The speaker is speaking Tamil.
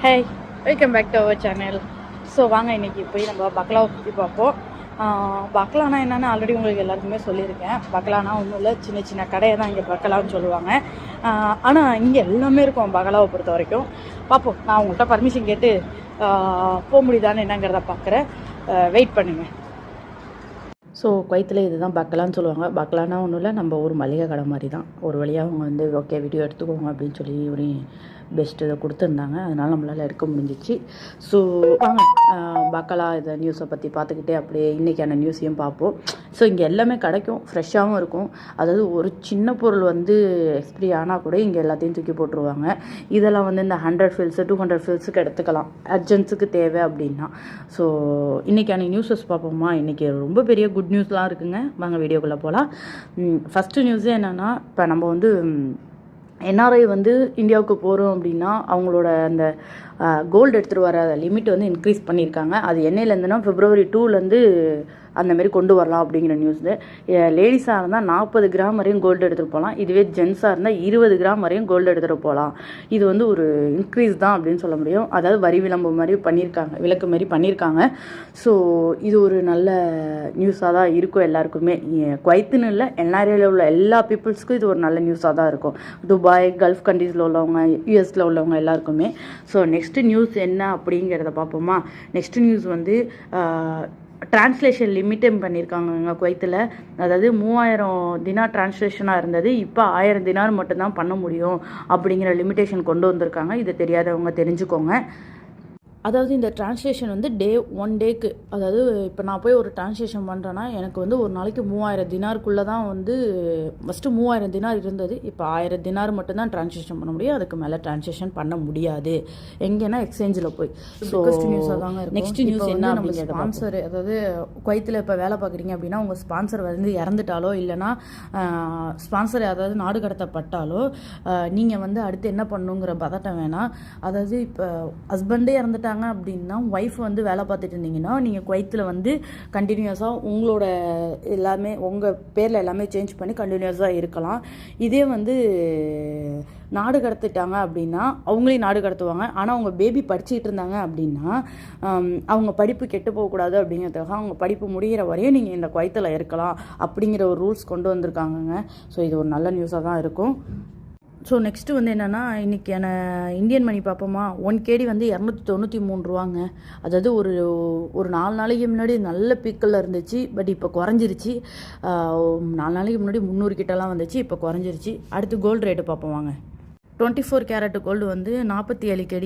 Hey, welcome back to our channel. So வாங்க இன்றைக்கி போய் நம்ம பக்லாவை பற்றி பார்ப்போம். பக்லானா என்னென்னு ஆல்ரெடி உங்களுக்கு எல்லாருக்குமே சொல்லியிருக்கேன். பக்லானா ஒன்றும் இல்லை, சின்ன சின்ன கடையை தான் இங்கே பக்கலான்னு சொல்லுவாங்க. ஆனால் இங்கே எல்லாமே இருக்கும் பக்லாவை பொறுத்த வரைக்கும். பார்ப்போம், நான் உங்கள்கிட்ட பர்மிஷன் கேட்டு போக முடியுதான்னு என்னங்கிறத பார்க்குறேன். வெயிட் பண்ணுங்கள். ஸோ குவைத்தில் இது தான் பக்கலான்னு சொல்லுவாங்க. பக்கலானா ஒன்றும் இல்லை, நம்ம ஒரு மளிகை கடை மாதிரி தான். ஒரு வழியாக அவங்க வந்து ஓகே வீடியோ எடுத்துக்கோங்க அப்படின்னு சொல்லி ஒரு பெஸ்ட்டு இதை கொடுத்துருந்தாங்க. அதனால் நம்மளால் எடுக்க முடிஞ்சிச்சு. ஸோ வாங்க பக்கலா இதை நியூஸை பற்றி பார்த்துக்கிட்டே அப்படியே இன்றைக்கான நியூஸையும் பார்ப்போம். ஸோ இங்கே எல்லாமே கிடைக்கும், ஃப்ரெஷ்ஷாகவும் இருக்கும். அதாவது ஒரு சின்ன பொருள் வந்து எக்ஸ்பிரி ஆனால் கூட இங்கே எல்லாத்தையும் தூக்கி போட்டுருவாங்க. இதெல்லாம் வந்து இந்த 100 ஃபில்ஸு 200 ஃபில்ஸுக்கு எடுத்துக்கலாம், அர்ஜென்ட்ஸுக்கு தேவை அப்படின்னா. ஸோ இன்றைக்கான நியூஸஸ் பார்ப்போமா? இன்றைக்கி ரொம்ப பெரிய குட் நியூஸ்லாம் இருக்குங்க. வாங்க வீடியோக்குள்ளே போகலாம். ஃபஸ்ட்டு நியூஸே என்னென்னா, இப்போ நம்ம வந்து என்ஆர்ஐ வந்து இந்தியாவுக்கு போகிறோம் அப்படின்னா அவங்களோட அந்த கோல்டு எடுத்துகிட்டு வர லிமிட் வந்து இன்க்ரீஸ் பண்ணியிருக்காங்க. அது என்னையிலேருந்துன்னா February 2லேருந்து அந்தமாரி கொண்டு வரலாம் அப்படிங்கிற நியூஸு. லேடிஸாக இருந்தால் 40 கிராம் வரையும் கோல்டு எடுத்துகிட்டு போகலாம். இதுவே ஜென்ஸாக இருந்தால் 20 கிராம் வரையும் கோல்டு எடுத்துகிட்டு போகலாம். இது வந்து ஒரு இன்க்ரீஸ் தான் அப்படின்னு சொல்ல முடியும். அதாவது வரி விளம்பு மாதிரி பண்ணியிருக்காங்க, விளக்கு மாதிரி பண்ணியிருக்காங்க. ஸோ இது ஒரு நல்ல நியூஸாக தான் இருக்கும் எல்லாருக்குமே. குவைத்துன்னு இல்லை, என்ஆர்ஐயில் உள்ள எல்லா பீப்புள்ஸ்க்கும் இது ஒரு நல்ல நியூஸாக தான் இருக்கும். துபாய், கல்ஃப் கண்ட்ரீஸில் உள்ளவங்க, யூஎஸில் உள்ளவங்க எல்லாருக்குமே. ஸோ நெக்ஸ்ட்டு நியூஸ் என்ன அப்படிங்கிறத பார்ப்போமா? நெக்ஸ்ட்டு நியூஸ் வந்து டிரான்ஸ்லேஷன் லிமிட்டும் பண்ணியிருக்காங்க குவைத்தில். அதாவது 3000 தினார் டிரான்ஸ்லேஷனாக இருந்தது, இப்போ 1000 தினார் மட்டும்தான் பண்ண முடியும் அப்படிங்கிற லிமிட்டேஷன் கொண்டு வந்திருக்காங்க. இதை தெரியாதவங்க தெரிஞ்சுக்கோங்க. அதாவது இந்த டிரான்ஸ்லேஷன் வந்து ஒன் டேக்கு, அதாவது இப்போ நான் போய் ஒரு டிரான்ஸ்லேஷன் பண்ணுறேன்னா எனக்கு வந்து ஒரு நாளைக்கு 3000 தினாருக்குள்ளே தான் வந்து ஃபஸ்ட்டு 3000 தினார் இருந்தது. இப்போ 1000 தினார் மட்டும்தான் டிரான்ஸ்லேஷன் பண்ண முடியும், அதுக்கு மேலே டிரான்ஸ்லேஷன் பண்ண முடியாது. எங்கேன்னா எக்ஸ்சேஞ்சில் போய். ஸோ நியூஸாக தாங்க இருக்கும். நெக்ஸ்ட் நியூஸ் என்ன? நம்ம ஸ்பான்சர், அதாவது குவைத்தில் இப்போ வேலை பார்க்குறீங்க அப்படின்னா உங்கள் ஸ்பான்சர் வந்து இறந்துட்டாலோ இல்லைனா ஸ்பான்சர் அதாவது நாடு கடத்தப்பட்டாலோ நீங்கள் வந்து அடுத்து என்ன பண்ணணுங்கிற பதட்டம் வேணாம். அதாவது இப்போ ஹஸ்பண்டே இறந்துட்டாங்க அப்படின்னா ஒய்ஃப் வந்து வேலை பார்த்துட்டு இருந்தீங்கன்னா நீங்கள் குவைத்தில் வந்து கண்டினியூஸாக உங்களோட எல்லாமே உங்கள் பேரில் எல்லாமே சேஞ்ச் பண்ணி கண்டினியூஸாக இருக்கலாம். இதே வந்து நாடு கடத்திட்டாங்க அப்படின்னா அவங்களையும் நாடு கடத்துவாங்க. ஆனால் அவங்க பேபி படிச்சுட்டு இருந்தாங்க அப்படின்னா அவங்க படிப்பு கெட்டு போகக்கூடாது அப்படிங்கிறதுக்காக அவங்க படிப்பு முடிகிற வரையும் நீங்கள் இந்த குவைத்தில் இருக்கலாம் அப்படிங்கிற ஒரு ரூல்ஸ் கொண்டு வந்திருக்காங்கங்க. ஸோ இது ஒரு நல்ல நியூஸாக தான் இருக்கும். ஸோ நெக்ஸ்ட்டு வந்து என்னென்னா, இன்றைக்கான இந்தியன் மணி பார்ப்போமா? 1 கேடி வந்து 293 ரூபாங்க. அதாவது ஒரு 4 நாளைக்கு முன்னாடி நல்ல பீக்கில் இருந்துச்சு, பட் இப்போ குறைஞ்சிருச்சு. 4 நாளைக்கு முன்னாடி 300 கிட்டலாம் வந்துச்சு, இப்போ குறைஞ்சிருச்சு. அடுத்து கோல்டு ரேட்டு பார்ப்போம் வாங்க. 24 கேரட் கோல்டு வந்து 47 கேடி